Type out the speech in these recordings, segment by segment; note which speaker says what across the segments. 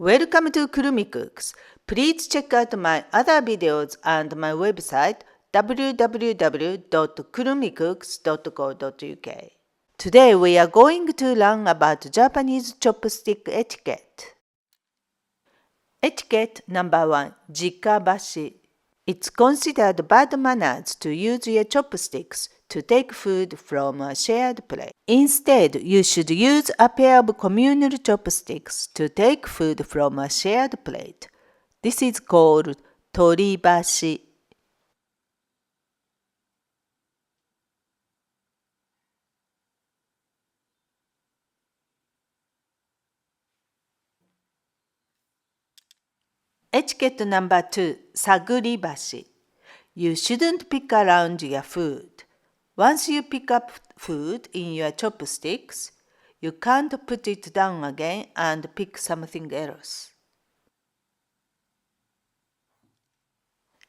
Speaker 1: Welcome to Kurumi Cooks. Please check out my other videos and my website www.kurumicooks.co.uk. Today we are going to learn about Japanese chopstick etiquette. Etiquette number 1. Jikabashi. It's considered bad manners to use your chopsticks to take food from a shared plate. Instead, you should use a pair of communal chopsticks to take food from a shared plate. This is called toribashi. Etiquette number 2. Saguribashi. You shouldn't pick around your food. Once you pick up food in your chopsticks, you can't put it down again and pick something else.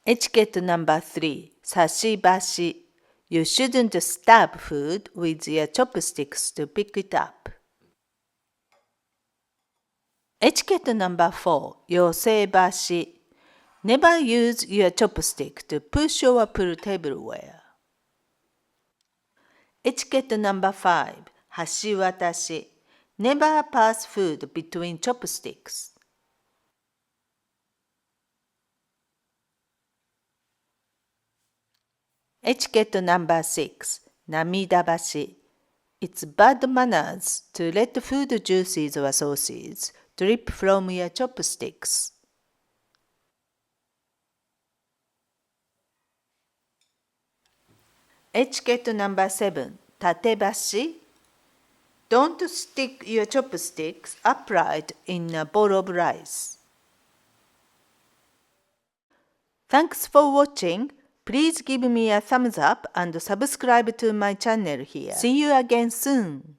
Speaker 1: Etiquette number 3. Sashibashi. You shouldn't stab food with your chopsticks to pick it up. Etiquette number 4. Yosebashi. Never use your chopstick to push or pull tableware. Etiquette number 5. Hashiwatashi. Never pass food between chopsticks. Etiquette number 6. Namidabashi. It's bad manners to let food juices or sauces drip from your chopsticks. Etiquette number 7. Tatebashi. Don't stick your chopsticks upright in a bowl of rice. Thanks for watching. Please give me a thumbs up and subscribe to my channel here. See you again soon.